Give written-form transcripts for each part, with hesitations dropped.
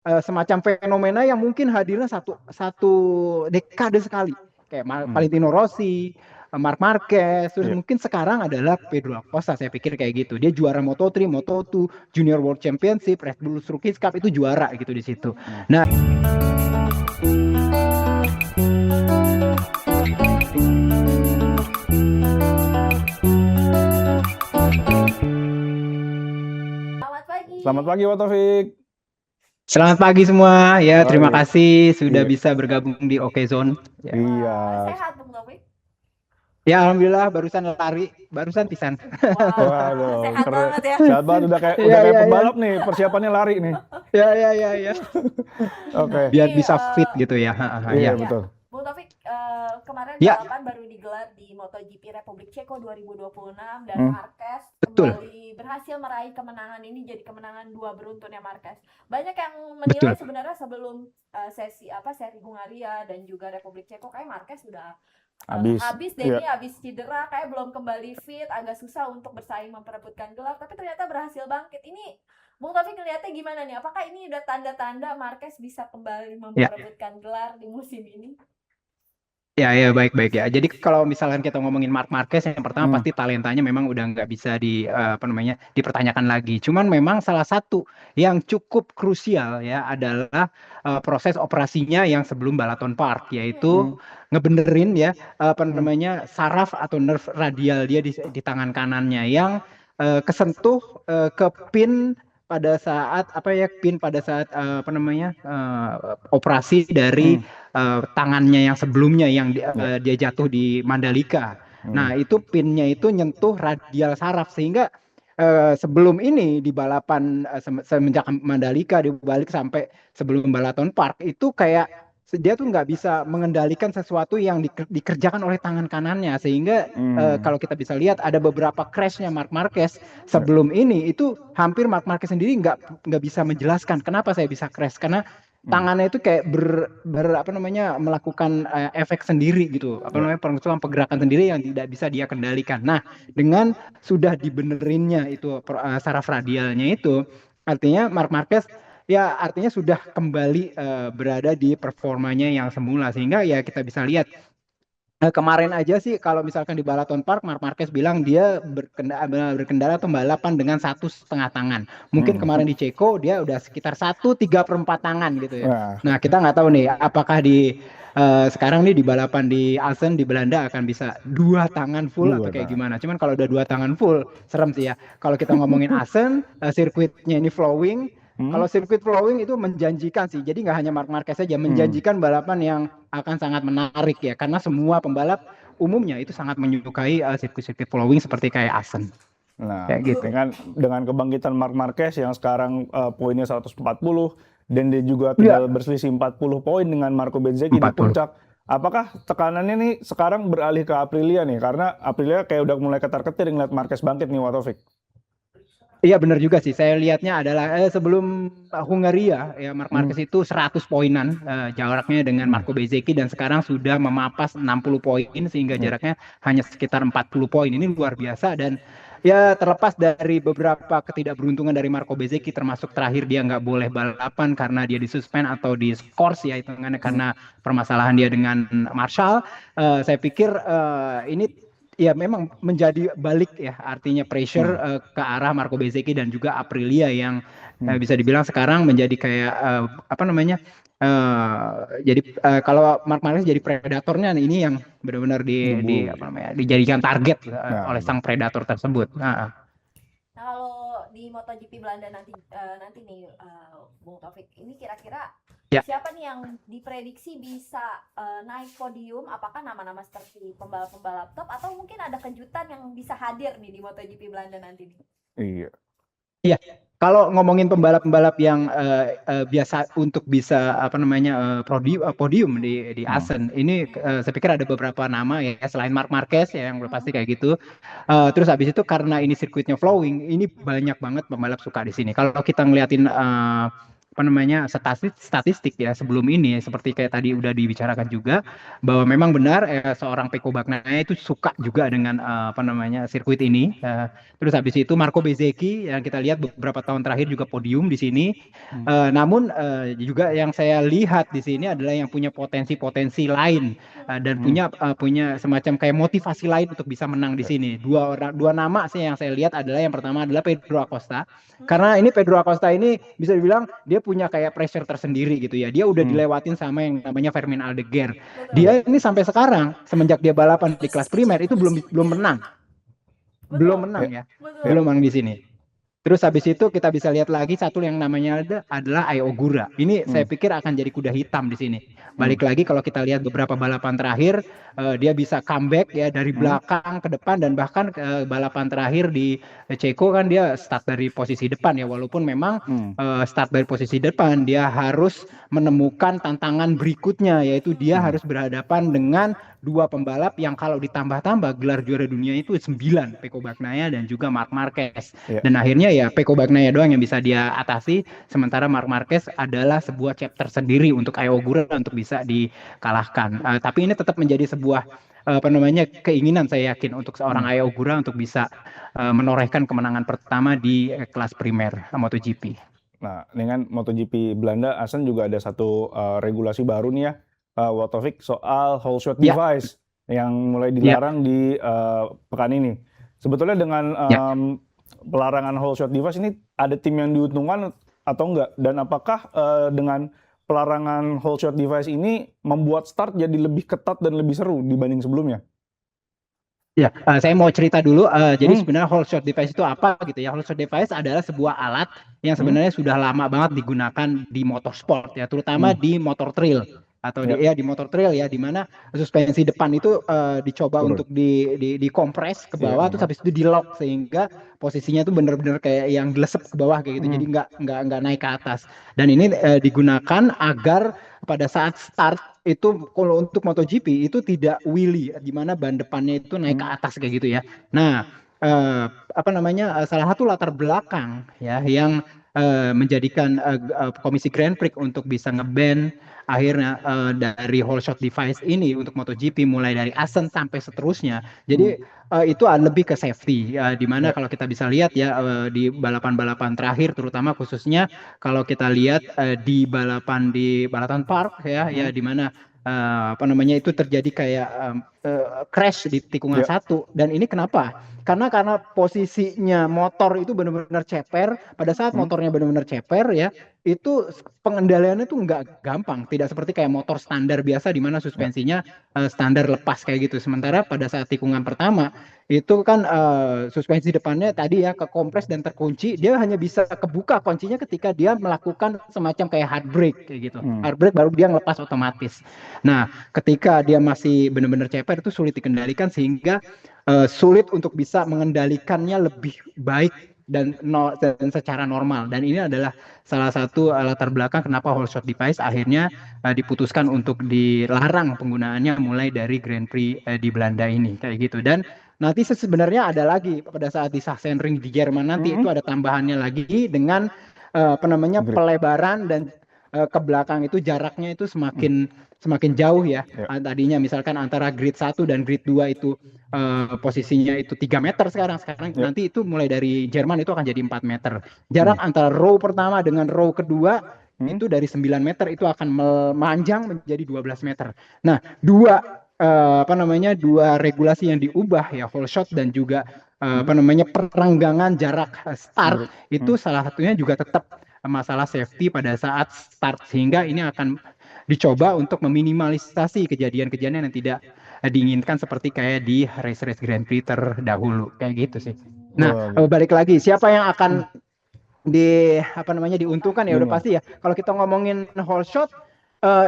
semacam fenomena yang mungkin hadirnya satu dekade sekali, kayak Valentino Rossi, Marc Marquez, terus mungkin sekarang adalah Pedro Acosta. Saya pikir kayak gitu. Dia juara Moto3, Moto2, Junior World Championship, Red Bull Rookies Cup, itu juara gitu di situ. Nah, Selamat pagi, Pak Taufik. selamat pagi semua. Ya, terima Baik. kasih sudah Iya. bisa bergabung di OK Zone. Ya. Iya. Sehat Bung Taufik? Ya, alhamdulillah barusan lari, barusan pisan. Wah, Waduh, sehat keren. banget ya. Sehat banget, udah kayak Iya, iya, pembalap nih, persiapannya lari nih. Ya. Oke. Biar Ini, bisa fit gitu ya. Iya, Ya. betul. Bung Taufik, kemarin Ya. balapan baru digelar di MotoGP Republik Ceko 2026 dan Marquez Betul. kembali berhasil meraih kemenangan ini, jadi kemenangan 2 beruntunnya Marquez. Banyak yang menilai Betul. sebenarnya sebelum seri Hungaria dan juga Republik Ceko kayak Marquez sudah habis deh, ini habis cedera, kayak belum kembali fit, agak susah untuk bersaing memperebutkan gelar, tapi ternyata berhasil bangkit. Ini Bung Taufik ngeliatnya gimana nih? Apakah ini udah tanda-tanda Marquez bisa kembali memperebutkan gelar di musim ini? Ya, baik ya. Jadi kalau misalkan kita ngomongin Marc Marquez, yang pertama pasti talentanya memang udah nggak bisa dipertanyakan lagi. Cuman memang salah satu yang cukup krusial ya adalah proses operasinya yang sebelum Balaton Park, yaitu ngebenerin ya saraf atau nerve radial dia di tangan kanannya yang kesentuh ke pin pada saat operasi dari tangannya yang sebelumnya yang dia jatuh di Mandalika. Nah, itu pinnya itu nyentuh radial saraf, sehingga sebelum ini di balapan semenjak Mandalika dibalik sampai sebelum Balaton Park itu kayak dia tuh nggak bisa mengendalikan sesuatu yang dikerjakan oleh tangan kanannya, sehingga kalau kita bisa lihat ada beberapa crashnya Marc Marquez sebelum ini itu hampir Marc Marquez sendiri nggak bisa menjelaskan kenapa saya bisa crash, karena tangannya itu kayak melakukan efek sendiri gitu, pergerakan sendiri yang tidak bisa dia kendalikan. Nah, dengan sudah dibenerinnya itu saraf radialnya itu, artinya Marc Marquez artinya sudah kembali berada di performanya yang semula, sehingga ya kita bisa lihat kemarin aja sih kalau misalkan di Balaton Park, Marc Marquez bilang dia berkendara atau balapan dengan 1,5 tangan. Mungkin kemarin di Ceko dia udah sekitar 1/3/4 tangan gitu ya. Nah, kita nggak tahu nih apakah di sekarang nih di balapan di Assen di Belanda akan bisa 2 tangan full atau kayak gimana. Cuman kalau udah 2 tangan full serem sih ya. Kalau kita ngomongin Assen, sirkuitnya ini flowing. Kalau sirkuit flowing itu menjanjikan sih. Jadi nggak hanya Marc Marquez saja, menjanjikan balapan yang akan sangat menarik ya. Karena semua pembalap umumnya itu sangat menyukai sirkuit-sirkuit flowing seperti kayak Assen. Nah, kayak gitu. dengan kebangkitan Marc Marquez yang sekarang poinnya 140 dan dia juga tinggal berselisih 40 poin dengan Marco Bezzecchi di puncak. Apakah tekanannya nih sekarang beralih ke Aprilia nih? Karena Aprilia kayak udah mulai ketar-ketir ngeliat Marquez bangkit nih, Taufik. Iya, benar juga sih. Saya lihatnya adalah sebelum Hungaria ya Marc Marquez itu 100 poinan jaraknya dengan Marco Bezzecchi, dan sekarang sudah memapas 60 poin sehingga jaraknya hanya sekitar 40 poin. Ini luar biasa, dan ya terlepas dari beberapa ketidakberuntungan dari Marco Bezzecchi, termasuk terakhir dia nggak boleh balapan karena dia disuspend atau diskors ya hitungannya karena permasalahan dia dengan Marshall. Saya pikir ini ya memang menjadi balik ya, artinya pressure ke arah Marco Bezzecchi dan juga Aprilia yang bisa dibilang sekarang menjadi kayak jadi kalau Marc Marquez jadi predatornya ini yang benar-benar dijadikan target oleh sang predator tersebut. Nah, kalau di MotoGP Belanda nanti nih Bung Taufik, ini kira-kira siapa nih yang diprediksi bisa naik podium? Apakah nama-nama seperti pembalap-pembalap top atau mungkin ada kejutan yang bisa hadir nih di MotoGP Belanda nanti nih? Iya. Kalau ngomongin pembalap-pembalap yang biasa untuk bisa podium di Assen, ini saya pikir ada beberapa nama ya selain Marc Marquez ya yang udah pasti kayak gitu. Terus habis itu karena ini sirkuitnya flowing, ini banyak banget pembalap suka di sini. Kalau kita ngeliatin apa namanya statistik ya sebelum ini seperti kayak tadi udah dibicarakan juga bahwa memang benar seorang Pecco Bagnaia itu suka juga dengan apa namanya sirkuit ini. Terus habis itu Marco Bezzecchi yang kita lihat beberapa tahun terakhir juga podium di sini. Namun juga yang saya lihat di sini adalah yang punya potensi-potensi lain dan punya semacam kayak motivasi lain untuk bisa menang di sini. Dua nama sih yang saya lihat adalah yang pertama adalah Pedro Acosta. Karena ini Pedro Acosta ini bisa dibilang dia punya kayak pressure tersendiri gitu ya. Dia udah dilewatin sama yang namanya Fermin Aldeguer. Dia ini sampai sekarang semenjak dia balapan di kelas primer itu belum menang. Belum menang ya. Belum menang di sini. Terus habis itu kita bisa lihat lagi satu yang namanya adalah Ai Ogura. Ini saya pikir akan jadi kuda hitam di sini. Balik lagi kalau kita lihat beberapa balapan terakhir dia bisa comeback ya dari belakang ke depan dan bahkan balapan terakhir di Ceko kan dia start dari posisi depan ya walaupun memang start dari posisi depan dia harus menemukan tantangan berikutnya yaitu dia harus berhadapan dengan dua pembalap yang kalau ditambah-tambah gelar juara dunia itu 9, Pecco Bagnaia dan juga Marc Marquez. Dan akhirnya ya Pecco Bagnaia doang yang bisa dia atasi, sementara Marc Marquez adalah sebuah chapter sendiri untuk Ai Ogura untuk bisa dikalahkan. Tapi ini tetap menjadi sebuah keinginan saya yakin untuk seorang Ai Ogura untuk bisa menorehkan kemenangan pertama di kelas primer MotoGP. Nah, dengan MotoGP Belanda, Asen juga ada satu regulasi baru nih ya, Taufik, soal whole shot device yang mulai dilarang di pekan ini. Sebetulnya dengan pelarangan whole shot device ini ada tim yang diuntungkan atau enggak? Dan apakah dengan pelarangan whole shot device ini membuat start jadi lebih ketat dan lebih seru dibanding sebelumnya? Ya, saya mau cerita dulu. Jadi sebenarnya whole shot device itu apa gitu ya? Whole shot device adalah sebuah alat yang sebenarnya sudah lama banget digunakan di motorsport ya, terutama di motor trail atau di motor trail ya, di mana suspensi depan itu dicoba untuk dikompres ke bawah, terus habis itu di lock sehingga posisinya itu benar-benar kayak yang glesep ke bawah kayak gitu, jadi nggak naik ke atas. Dan ini digunakan agar pada saat start itu kalau untuk MotoGP itu tidak wheelie, di mana ban depannya itu naik ke atas kayak gitu ya. Nah, salah satu latar belakang ya yang menjadikan Komisi Grand Prix untuk bisa nge-ban akhirnya dari whole shot device ini untuk MotoGP mulai dari Asen sampai seterusnya. Jadi itu lebih ke safety di mana kalau kita bisa lihat ya di balapan-balapan terakhir terutama khususnya kalau kita lihat di Balaton Park ya di mana itu terjadi kayak crash di tikungan 1 dan ini kenapa? Karena posisinya motor itu benar-benar ceper, pada saat motornya benar-benar ceper ya, itu pengendaliannya tuh nggak gampang, tidak seperti kayak motor standar biasa di mana suspensinya standar lepas kayak gitu. Sementara pada saat tikungan pertama itu kan suspensi depannya tadi ya kekompres dan terkunci, dia hanya bisa kebuka kuncinya ketika dia melakukan semacam kayak hard brake kayak gitu. Hard brake baru dia ngelepas otomatis. Nah, ketika dia masih benar-benar ceper itu sulit dikendalikan sehingga sulit untuk bisa mengendalikannya lebih baik dan secara normal. Dan ini adalah salah satu latar belakang kenapa whole shot device akhirnya diputuskan untuk dilarang penggunaannya mulai dari Grand Prix di Belanda ini kayak gitu. Dan nanti sebenarnya ada lagi pada saat di Sachsenring di Jerman nanti itu ada tambahannya lagi dengan pelebaran dan ke belakang itu jaraknya itu semakin jauh ya. Tadinya misalkan antara grid 1 dan grid 2 itu posisinya itu 3 meter sekarang nanti itu mulai dari Jerman itu akan jadi 4 meter. Jarak antara row pertama dengan row kedua itu dari 9 meter itu akan memanjang menjadi 12 meter. Nah, dua regulasi yang diubah ya whole shot dan juga perenggangan jarak start itu salah satunya juga tetap masalah safety pada saat start sehingga ini akan dicoba untuk meminimalisasi kejadian-kejadian yang tidak diinginkan seperti kayak di race-race Grand Prix terdahulu kayak gitu sih. Nah, balik lagi siapa yang akan diuntungkan ya udah pasti ya. Kalau kita ngomongin whole shot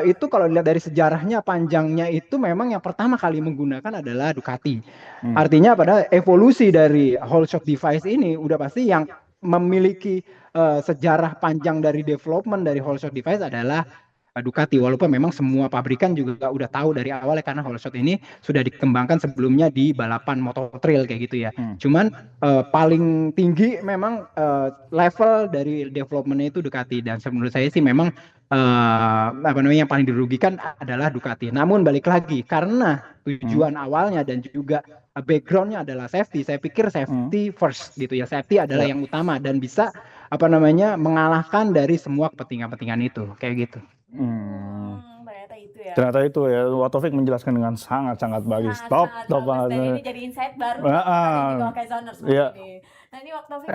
itu kalau dilihat dari sejarahnya panjangnya itu memang yang pertama kali menggunakan adalah Ducati. Artinya pada evolusi dari whole shot device ini udah pasti yang memiliki sejarah panjang dari development dari whole shot device adalah Ducati, walaupun memang semua pabrikan juga udah tahu dari awal ya, karena Holeshot ini sudah dikembangkan sebelumnya di balapan motor trail kayak gitu ya. Cuman paling tinggi memang level dari developmentnya itu Ducati, dan menurut saya sih memang apa namanya yang paling dirugikan adalah Ducati. Namun balik lagi, karena tujuan awalnya dan juga backgroundnya adalah safety, saya pikir safety first gitu ya, safety adalah yang utama dan bisa apa namanya mengalahkan dari semua kepentingan-kepentingan itu kayak gitu. Ternyata itu ya. Ternyata itu ya, Taufik menjelaskan dengan sangat-sangat bagus. Top banget. Dan ini jadi insight baru tadi di Oke Zoners ini. Nah ini waktu Taufik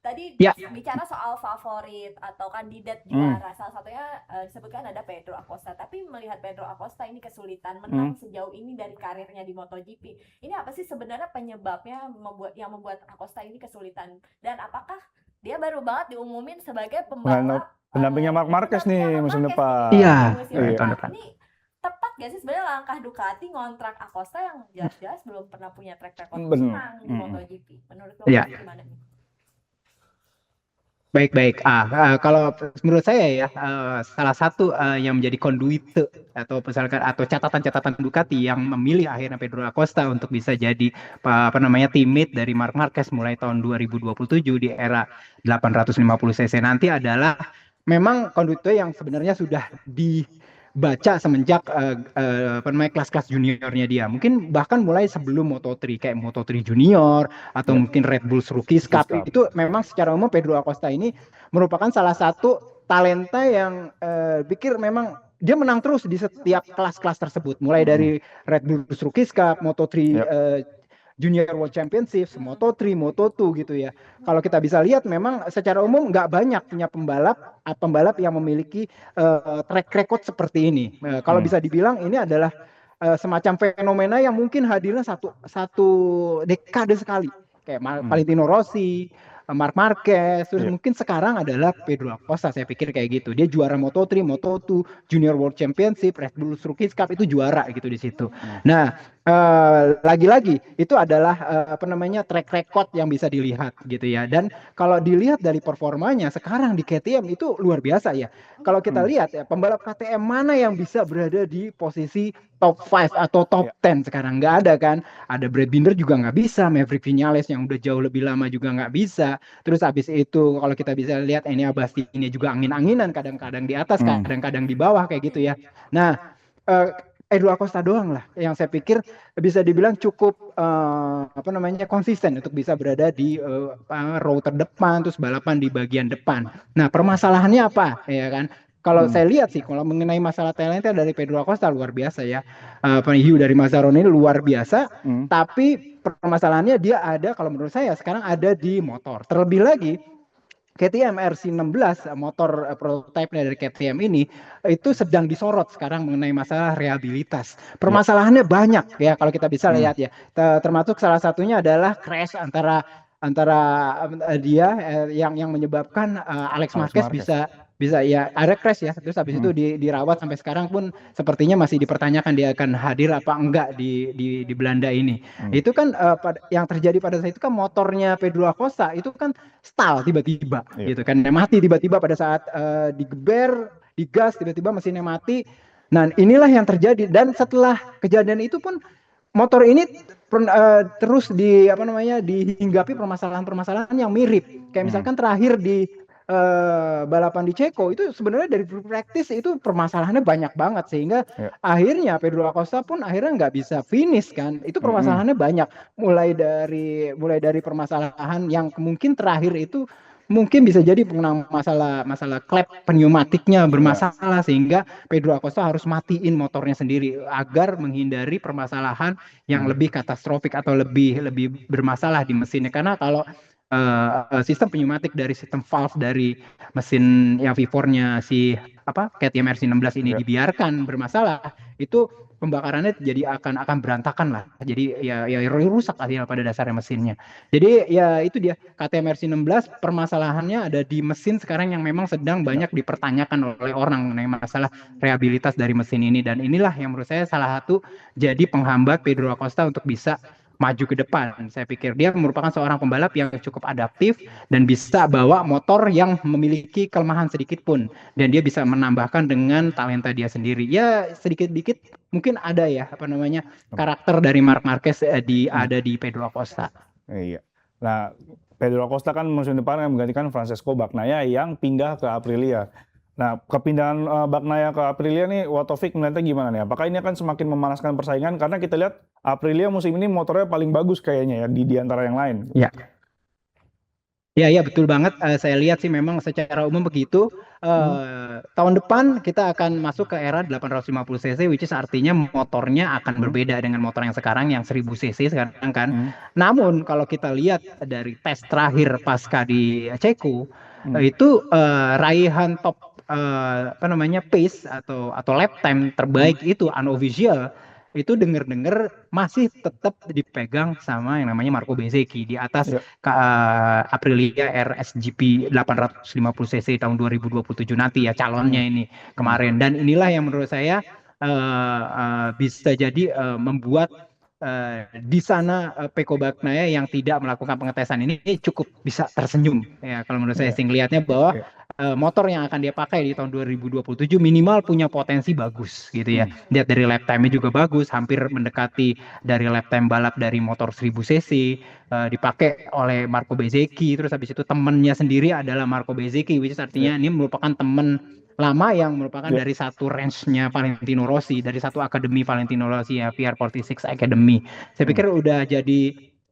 tadi bicara soal favorit atau kandidat juara, salah satunya disebutkan ada Pedro Acosta. Tapi melihat Pedro Acosta ini kesulitan menang sejauh ini dari karirnya di MotoGP, ini apa sih sebenarnya penyebabnya yang membuat Acosta ini kesulitan? Dan apakah dia baru banget diumumin sebagai pembalap pendampingnya Marc Marquez nih musim depan? Iya. Ini tepat gak sih sebenarnya langkah Ducati ngontrak Acosta yang jelas-jelas belum pernah punya track record menang di MotoGP? Menurut lo gimana nih? Baik. Kalau menurut saya ya, salah satu yang menjadi konduit atau misalkan atau catatan-catatan Ducati yang memilih akhirnya Pedro Acosta untuk bisa jadi apa namanya teammate dari Marc Marquez mulai tahun 2027 di era 850 cc nanti adalah memang konduit yang sebenarnya sudah dibaca semenjak apa namanya kelas-kelas juniornya dia, mungkin bahkan mulai sebelum Moto3 kayak Moto3 Junior atau mungkin Red Bull Rookies Cup. Itu memang secara umum Pedro Acosta ini merupakan salah satu talenta yang pikir memang dia menang terus di setiap kelas-kelas tersebut, mulai dari Red Bull Rookies Cup, Moto3 Junior World Championship, Moto3, Moto2 gitu ya. Kalau kita bisa lihat memang secara umum nggak banyak punya pembalap yang memiliki track record seperti ini. Kalau bisa dibilang ini adalah semacam fenomena yang mungkin hadirnya satu dekade sekali. Kayak Valentino Rossi, Marc Marquez, terus mungkin sekarang adalah Pedro Acosta, saya pikir kayak gitu. Dia juara Moto3, Moto2, Junior World Championship, Red Bull Rookies Cup itu juara gitu di situ. Nah, lagi-lagi itu adalah apa namanya track record yang bisa dilihat gitu ya. Dan kalau dilihat dari performanya sekarang di KTM itu luar biasa ya. Kalau kita lihat ya, pembalap KTM mana yang bisa berada di posisi top 5 atau top 10 sekarang? Nggak ada kan. Ada Brad Binder juga nggak bisa, Maverick Vinales yang udah jauh lebih lama juga nggak bisa. Terus habis itu kalau kita bisa lihat Enea Bastianini juga angin-anginan, kadang-kadang di atas, kadang-kadang di bawah kayak gitu ya. Nah, Pedro Acosta doang lah yang saya pikir bisa dibilang cukup apa namanya konsisten untuk bisa berada di row terdepan, terus balapan di bagian depan. Nah, permasalahannya apa ya kan? Kalau saya lihat sih, kalau mengenai masalah talenta dari Pedro Acosta luar biasa ya. Hiu dari Mazzaroni ini luar biasa, tapi permasalahannya dia ada, kalau menurut saya sekarang ada di motor. Terlebih lagi, KTM RC16 motor prototipe dari KTM ini itu sedang disorot sekarang mengenai masalah rehabilitas. Permasalahannya banyak ya kalau kita bisa lihat ya. Termasuk salah satunya adalah crash antara dia yang menyebabkan Alex Marquez bisa ya ada crash ya, terus habis itu dirawat sampai sekarang pun sepertinya masih dipertanyakan dia akan hadir apa enggak di Belanda ini. Itu kan yang terjadi pada saat itu kan motornya Pedro Acosta itu kan stall tiba-tiba gitu kan, mati tiba-tiba pada saat digeber, digas tiba-tiba mesinnya mati. Nah, inilah yang terjadi, dan setelah kejadian itu pun motor ini terus dihinggapi permasalahan-permasalahan yang mirip. Kayak misalkan terakhir di balapan di Ceko itu sebenarnya dari practice itu permasalahannya banyak banget, sehingga akhirnya Pedro Acosta pun akhirnya nggak bisa finish kan. Itu permasalahannya banyak, mulai dari permasalahan yang mungkin terakhir itu mungkin bisa jadi masalah klep pneumatiknya bermasalah, sehingga Pedro Acosta harus matiin motornya sendiri agar menghindari permasalahan yang lebih katastrofik atau lebih bermasalah di mesinnya. Karena kalau sistem pneumatik dari sistem valve dari mesin yang V4-nya si KTM RC16 ini dibiarkan bermasalah, itu pembakarannya jadi akan berantakan lah. Jadi ya rusak akhirnya pada dasarnya mesinnya. Jadi ya itu dia, KTM RC16 permasalahannya ada di mesin sekarang yang memang sedang banyak dipertanyakan oleh orang mengenai masalah rehabilitas dari mesin ini, dan inilah yang menurut saya salah satu jadi penghambat Pedro Acosta untuk bisa maju ke depan. Saya pikir dia merupakan seorang pembalap yang cukup adaptif dan bisa bawa motor yang memiliki kelemahan sedikit pun, dan dia bisa menambahkan dengan talenta dia sendiri. Ya sedikit-dikit mungkin ada ya karakter dari Marc Marquez ada di Pedro Acosta. Iya. Nah, Pedro Acosta kan musim depan yang menggantikan Francesco Bagnaia yang pindah ke Aprilia. Nah, kepindahan Bagnaia ke Aprilia nih, Taufik melihatnya gimana nih? Apakah ini akan semakin memanaskan persaingan? Karena kita lihat Aprilia musim ini motornya paling bagus kayaknya ya di antara yang lain. Ya. Ya betul banget. Saya lihat sih memang secara umum begitu. Tahun depan kita akan masuk ke era 850 cc, which is artinya motornya akan berbeda dengan motor yang sekarang yang 1000 cc sekarang kan. Namun kalau kita lihat dari tes terakhir pasca di Ceko, itu raihan top pace atau lap time terbaik itu unofficial itu dengar-dengar masih tetap dipegang sama yang namanya Marco Bezzecchi di atas Aprilia RSGP 850 cc tahun 2027 nanti ya calonnya ini kemarin. Dan inilah yang menurut saya bisa jadi membuat di sana Pecco Bagnaia yang tidak melakukan pengetesan ini cukup bisa tersenyum ya kalau menurut saya sih ngelihatnya bahwa motor yang akan dia pakai di tahun 2027 minimal punya potensi bagus gitu ya. Lihat dari lap time-nya juga bagus, hampir mendekati dari lap time balap dari motor 1000 cc, dipakai oleh Marco Bezzecchi, terus habis itu temennya sendiri adalah Marco Bezzecchi, which is artinya ini merupakan teman lama yang merupakan dari satu range-nya Valentino Rossi, dari satu akademi Valentino Rossi ya, PR46 Academy. Saya pikir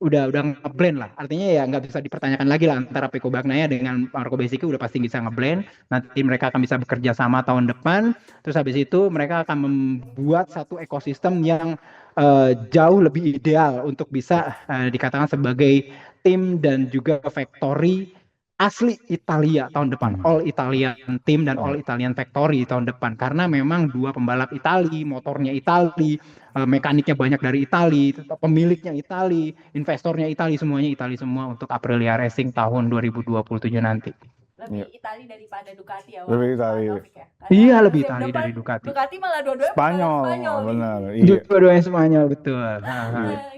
udah ngeblend lah. Artinya ya nggak bisa dipertanyakan lagi lah antara Pecco Bagnaia dengan Marco Bezzecchi, udah pasti bisa ngeblend. Nanti mereka akan bisa bekerja sama tahun depan. Terus habis itu mereka akan membuat satu ekosistem yang jauh lebih ideal untuk bisa dikatakan sebagai tim dan juga factory asli Italia tahun depan, all Italian team dan all Italian factory tahun depan, karena memang dua pembalap Itali, motornya Itali, mekaniknya banyak dari Itali, pemiliknya Itali, investornya Itali, semuanya Itali semua untuk Aprilia Racing tahun 2027 nanti. Lebih Itali daripada Ducati ya. Lebih Itali. Ya? Iya, lebih Itali dari Ducati. Ducati malah dua-duanya Spanyol, benar. Iya. Dua-duanya Spanyol, betul.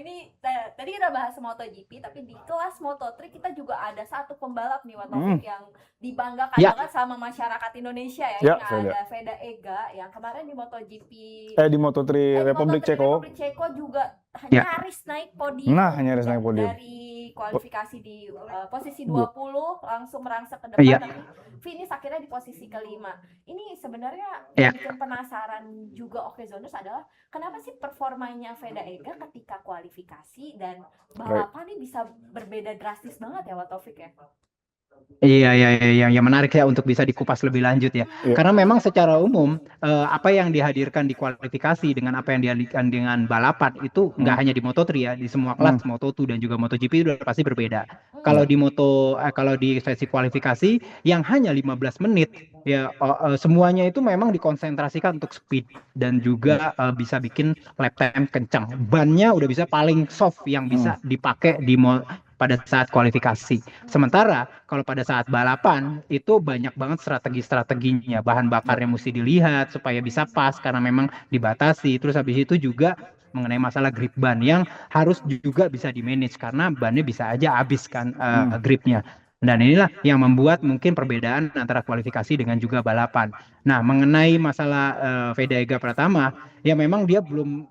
Ini tadi kita bahas MotoGP, tapi di kelas Moto3 kita juga ada satu pembalap nih Taufik yang dibanggakan banget sama masyarakat Indonesia ya. Ini ada Veda Ega yang kemarin di MotoGP di Moto3 Republik Ceko juga nyaris naik podium. Nyaris naik podium. Dari kualifikasi di posisi 20 langsung merangsek ke depan, tapi finish akhirnya di posisi kelima. Ini sebenarnya yang bikin penasaran juga Okezoners adalah kenapa sih performanya Veda Ega ketika kualifikasi dan balapan ini bisa berbeda drastis banget ya Taufik ya? Iya, menarik ya untuk bisa dikupas lebih lanjut ya. Karena memang secara umum apa yang dihadirkan di kualifikasi dengan apa yang dihadirkan dengan balapan itu nggak hanya di Moto3 ya, di semua kelas Moto2 dan juga MotoGP itu pasti berbeda. Kalau di sesi kualifikasi yang hanya 15 menit ya semuanya itu memang dikonsentrasikan untuk speed dan juga bisa bikin lap time kencang. Bannya udah bisa paling soft yang bisa dipakai pada saat kualifikasi. Sementara kalau pada saat balapan itu banyak banget strategi-strateginya. Bahan bakarnya mesti dilihat supaya bisa pas karena memang dibatasi. Terus habis itu juga mengenai masalah grip ban yang harus juga bisa di-manage karena bannya bisa aja habis kan gripnya. Dan inilah yang membuat mungkin perbedaan antara kualifikasi dengan juga balapan. Nah, mengenai masalah Veda Ega Pratama, ya memang dia belum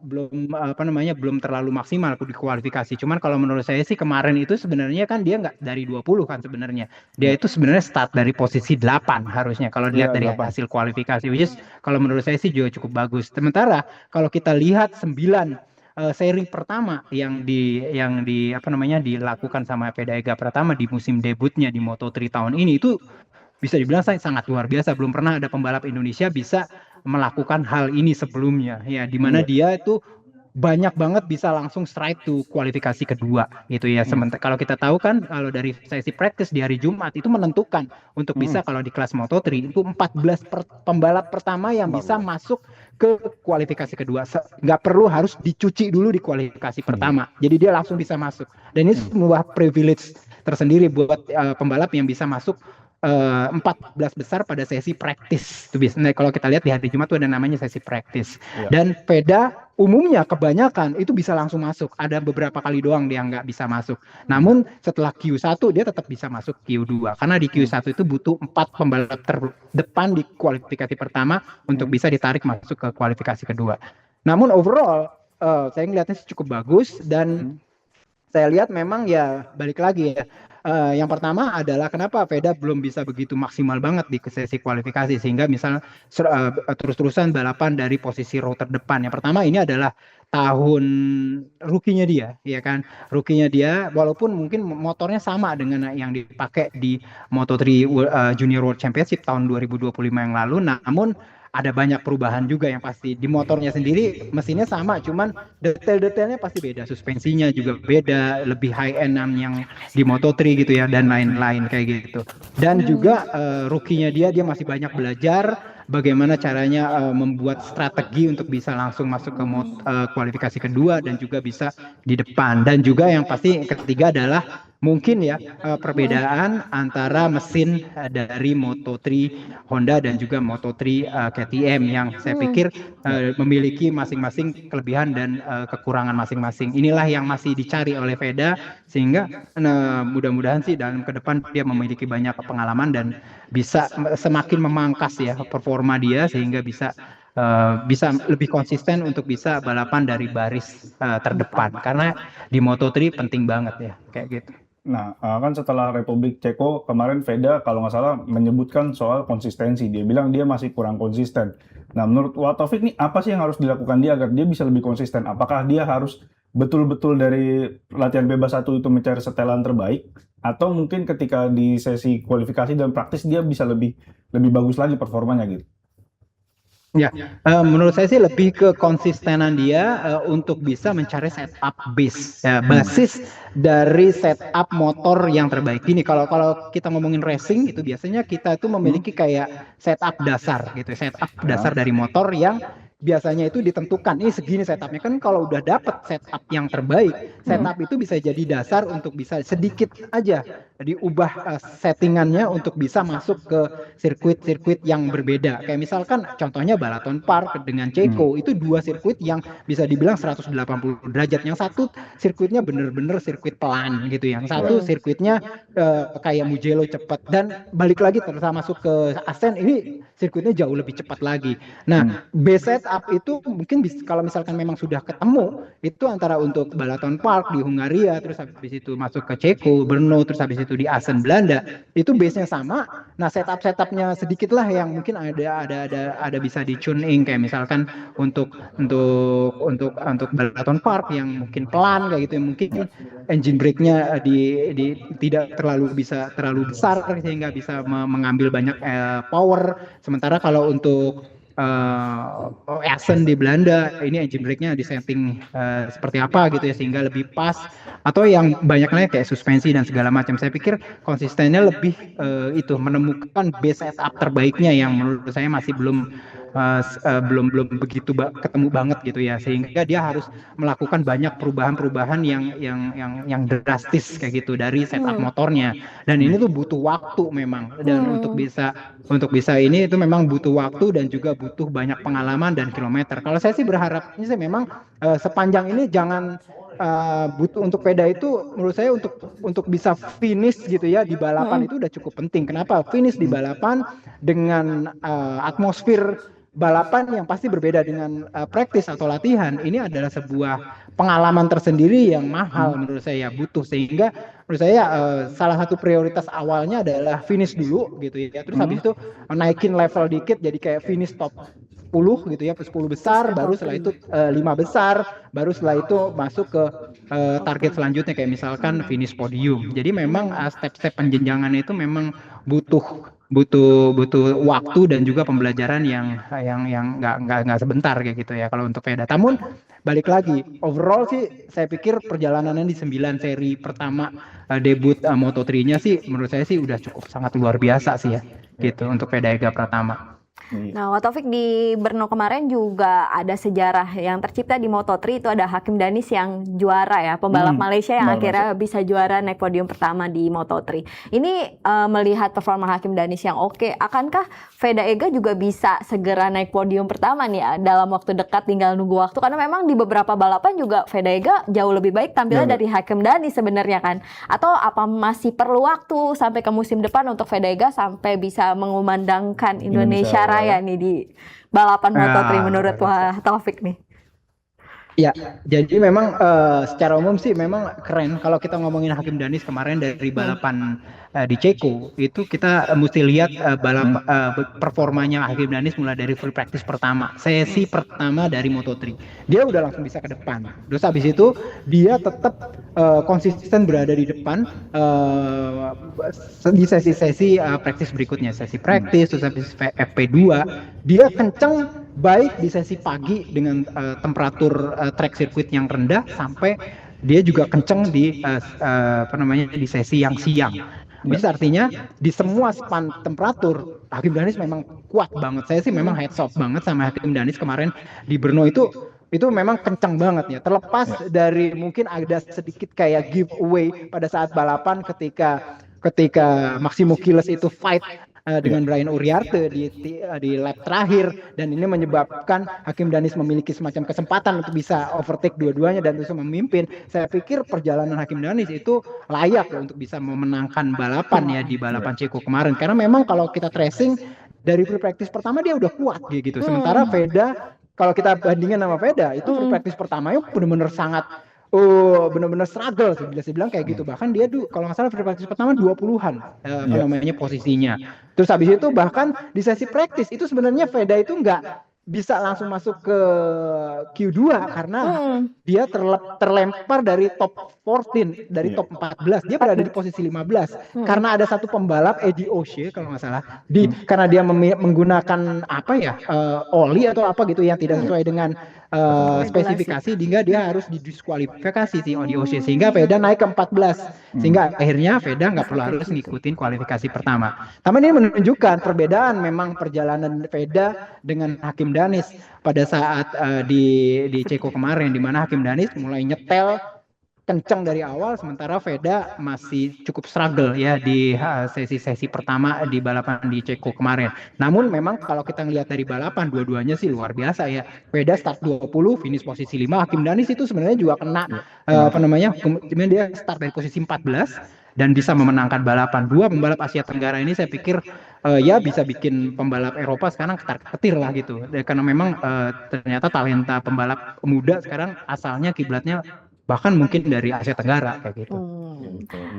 terlalu maksimal di kualifikasi. Cuman kalau menurut saya sih kemarin itu sebenarnya kan dia nggak dari 20 kan sebenarnya. Dia itu sebenarnya start dari posisi 8 harusnya kalau dilihat dari hasil kualifikasi. Which is kalau menurut saya sih juga cukup bagus. Sementara kalau kita lihat 9 seri pertama yang dilakukan sama Veda Ega Pratama di musim debutnya di Moto3 tahun ini itu bisa dibilang sangat luar biasa. Belum pernah ada pembalap Indonesia bisa melakukan hal ini sebelumnya ya, di mana dia itu banyak banget bisa langsung straight to kualifikasi kedua gitu ya. Sementara kalau kita tahu kan kalau dari sesi practice di hari Jumat itu menentukan untuk bisa kalau di kelas Moto3 itu 14 pembalap pertama yang bisa masuk ke kualifikasi kedua. Nggak perlu harus dicuci dulu di kualifikasi pertama. Jadi dia langsung bisa masuk. Dan ini sebuah privilege tersendiri buat pembalap yang bisa masuk 14 besar pada sesi practice. Itu biasanya kalau kita lihat di hari Jumat itu ada namanya sesi practice. Dan Veda umumnya kebanyakan itu bisa langsung masuk. Ada beberapa kali doang dia nggak bisa masuk. Namun setelah Q1 dia tetap bisa masuk Q2. Karena di Q1 itu butuh 4 pembalap terdepan di kualifikasi pertama untuk bisa ditarik masuk ke kualifikasi kedua. Namun overall saya ngeliatnya sih cukup bagus dan saya lihat memang ya balik lagi ya. Yang pertama adalah kenapa Veda belum bisa begitu maksimal banget di sesi kualifikasi sehingga misalnya terus-terusan balapan dari posisi row terdepan. Yang pertama ini adalah tahun rookie-nya dia, ya kan? Rookie-nya dia walaupun mungkin motornya sama dengan yang dipakai di Moto3 Junior World Championship tahun 2025 yang lalu, namun ada banyak perubahan juga yang pasti di motornya sendiri, mesinnya sama, cuman detail-detailnya pasti beda, suspensinya juga beda, lebih high end yang di Moto3 gitu ya, dan lain-lain kayak gitu. Dan juga rookie-nya dia masih banyak belajar bagaimana caranya membuat strategi untuk bisa langsung masuk ke kualifikasi kedua dan juga bisa di depan. Dan juga yang pasti ketiga adalah mungkin ya perbedaan antara mesin dari Moto3 Honda dan juga Moto3 KTM yang saya pikir memiliki masing-masing kelebihan dan kekurangan masing-masing. Inilah yang masih dicari oleh Veda sehingga mudah-mudahan sih dalam ke depan dia memiliki banyak pengalaman dan bisa semakin memangkas ya performa dia sehingga bisa lebih konsisten untuk bisa balapan dari baris terdepan karena di Moto3 penting banget ya kayak gitu. Nah, kan setelah Republik Ceko kemarin Veda kalau nggak salah menyebutkan soal konsistensi. Dia bilang dia masih kurang konsisten. Nah, menurut Taufik nih apa sih yang harus dilakukan dia agar dia bisa lebih konsisten? Apakah dia harus betul-betul dari latihan bebas 1 itu mencari setelan terbaik? Atau mungkin ketika di sesi kualifikasi dan praktis dia bisa lebih bagus lagi performanya gitu? Ya, menurut saya sih lebih ke konsistenan dia untuk bisa mencari setup base, basis dari setup motor yang terbaik. Gini, kalau kita ngomongin racing itu biasanya kita tuh memiliki kayak setup dasar gitu, setup dasar dari motor yang biasanya itu ditentukan ini segini setupnya kan kalau udah dapet setup yang terbaik, setup itu bisa jadi dasar untuk bisa sedikit aja diubah settingannya untuk bisa masuk ke sirkuit-sirkuit yang berbeda. Kayak misalkan contohnya Balaton Park dengan Ceko itu dua sirkuit yang bisa dibilang 180 derajat. Yang satu sirkuitnya bener-bener sirkuit pelan gitu, yang satu sirkuitnya kayak Mugello cepat dan balik lagi terus masuk ke Asen ini sirkuitnya jauh lebih cepat lagi. Nah, base setup itu mungkin kalau misalkan memang sudah ketemu itu antara untuk Balaton Park di Hungaria, terus habis itu masuk ke Ceko, Brno, terus habis itu di Assen Belanda, itu base-nya sama. Nah, setupnya sedikit lah yang mungkin ada bisa di tune in kayak misalkan untuk Balaton Park yang mungkin pelan kayak gitu, mungkin engine brake-nya tidak terlalu besar sehingga bisa mengambil banyak power. Sementara kalau untuk Assen di Belanda ini engine brake-nya disetting seperti apa gitu ya sehingga lebih pas, atau yang banyaknya kayak suspensi dan segala macam. Saya pikir konsistennya lebih itu menemukan base setup terbaiknya yang menurut saya masih belum begitu ketemu banget gitu ya, sehingga dia harus melakukan banyak perubahan yang drastis kayak gitu dari setup motornya, dan ini tuh butuh waktu memang, dan untuk bisa ini itu memang butuh waktu dan juga butuh banyak pengalaman dan kilometer. Kalau saya sih berharapnya sih memang sepanjang ini jangan butuh untuk Veda itu menurut saya untuk bisa finish gitu ya di balapan itu udah cukup penting. Kenapa? Finish di balapan dengan atmosfer balapan yang pasti berbeda dengan praktis atau latihan, ini adalah sebuah pengalaman tersendiri yang mahal menurut saya butuh, sehingga menurut saya salah satu prioritas awalnya adalah finish dulu gitu ya, terus habis itu naikin level dikit jadi kayak finish top 10 gitu ya, 10 besar, baru setelah itu 5 besar, baru setelah itu masuk ke target selanjutnya kayak misalkan finish podium. Jadi memang step-step penjenjangan itu memang butuh waktu dan juga pembelajaran yang nggak sebentar kayak gitu ya kalau untuk Veda. Namun balik lagi overall sih saya pikir perjalanannya di 9 seri pertama debut Moto3-nya sih menurut saya sih udah cukup sangat luar biasa sih ya gitu untuk Veda Ega Pratama. Nah, Taufik, di Brno kemarin juga ada sejarah yang tercipta di Moto3, itu ada Hakim Danis yang juara ya, pembalap Malaysia yang akhirnya bisa juara naik podium pertama di Moto3. Ini melihat performa Hakim Danis yang oke, akankah Veda Ega juga bisa segera naik podium pertama nih ya, dalam waktu dekat, tinggal nunggu waktu? Karena memang di beberapa balapan juga Veda Ega jauh lebih baik tampilnya dari Hakim Danis sebenarnya kan. Atau apa masih perlu waktu sampai ke musim depan untuk Veda Ega sampai bisa mengumandangkan Indonesia Raya nih di balapan Moto3 menurut Taufik nih? Ya, jadi memang secara umum sih memang keren kalau kita ngomongin Hakim Danis kemarin dari balapan di Ceko, itu kita mesti lihat performanya Hakim Danis mulai dari free practice pertama, sesi pertama dari Moto3. Dia udah langsung bisa ke depan. Terus habis itu dia tetap konsisten berada di depan di sesi-sesi practice berikutnya, sesi practice, terus habis FP2 dia kenceng baik di sesi pagi dengan temperatur track circuit yang rendah, sampai dia juga kenceng di di sesi yang siang. Bisa artinya di semua span temperatur Hakim Danis memang kuat banget. Saya sih memang heads off banget sama Hakim Danis kemarin di Brno, itu memang kencang banget ya. Terlepas dari mungkin ada sedikit kayak giveaway pada saat balapan ketika Massimo Giles itu fight dengan Brian Uriarte di lap terakhir, dan ini menyebabkan Hakim Danis memiliki semacam kesempatan untuk bisa overtake dua-duanya dan terus memimpin. Saya pikir perjalanan Hakim Danis itu layak ya untuk bisa memenangkan balapan ya di balapan Ceko kemarin, karena memang kalau kita tracing dari free practice pertama dia udah kuat gitu. Sementara Veda, kalau kita bandingin sama Veda, itu free practice pertamanya benar-benar sangat benar-benar struggle sih, bisa dibilang kayak gitu. Bahkan dia kalau nggak salah free practice pertama 20-an namanya posisinya. Terus habis itu bahkan di sesi practice itu sebenarnya Veda itu nggak bisa langsung masuk ke Q2 karena dia terlempar dari top 14, dari top 14. Dia berada di posisi 15 karena ada satu pembalap, Eddie O'Shea kalau nggak salah, karena dia menggunakan oli atau apa gitu yang tidak sesuai dengan spesifikasi, hingga dia harus didiskualifikasi si Eddie O'Shea, sehingga Veda naik ke 14, sehingga akhirnya Veda nggak perlu harus ngikutin kualifikasi pertama. Tapi ini menunjukkan perbedaan memang perjalanan Veda dengan Hakim Danis pada saat di Ceko kemarin, di mana Hakim Danis mulai nyetel kencang dari awal, sementara Veda masih cukup struggle ya di sesi-sesi pertama di balapan di Ceko kemarin. Namun memang kalau kita ngelihat dari balapan, dua-duanya sih luar biasa ya. Veda start 20, finish posisi 5. Hakim Danis itu sebenarnya juga kena cuman dia start dari posisi 14 dan bisa memenangkan balapan. Dua pembalap Asia Tenggara ini saya pikir ya bisa bikin pembalap Eropa sekarang ketar-ketir lah gitu. Karena memang ternyata talenta pembalap muda sekarang asalnya kiblatnya bahkan mungkin dari Asia Tenggara kayak gitu.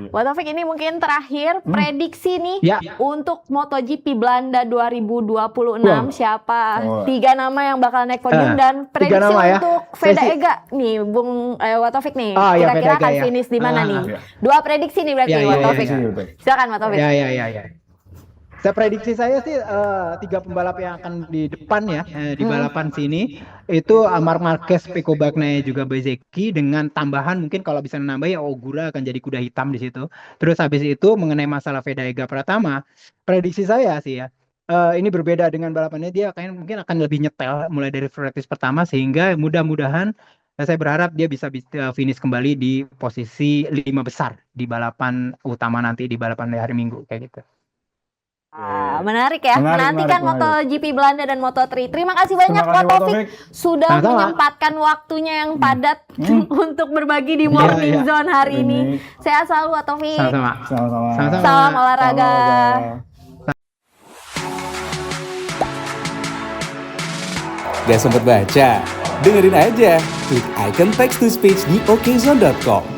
Wah, Taufik, ini mungkin terakhir prediksi nih untuk MotoGP Belanda 2026 siapa 3 nama yang bakal naik podium dan prediksi untuk Veda Ega nih, Bung Taufik nih, kira-kira akan finish di mana nih? 2 prediksi nih berarti Taufik. Silakan Taufik. Ya. Prediksi saya sih 3 pembalap yang akan di depan ya di balapan sini itu Marc Marquez, Pecco Bagnaia juga Bezzecchi, dengan tambahan mungkin kalau bisa nambah ya Ogura akan jadi kuda hitam di situ. Terus habis itu mengenai masalah Veda Ega Pratama, prediksi saya sih ya ini berbeda dengan balapannya, dia mungkin akan lebih nyetel mulai dari practice pertama, sehingga mudah-mudahan saya berharap dia bisa finish kembali di posisi 5 besar di balapan utama nanti, di balapan hari Minggu kayak gitu. Menarik ya, menantikan MotoGP Belanda dan Moto3. Terima kasih banyak Pak Taufik sudah menyempatkan waktunya yang padat untuk berbagi di Morning Zone hari ini. Sehat selalu Pak Taufik. Sama-sama. Salam olahraga. Gak sempet baca? Dengerin aja, klik icon text to speech di okezone.com.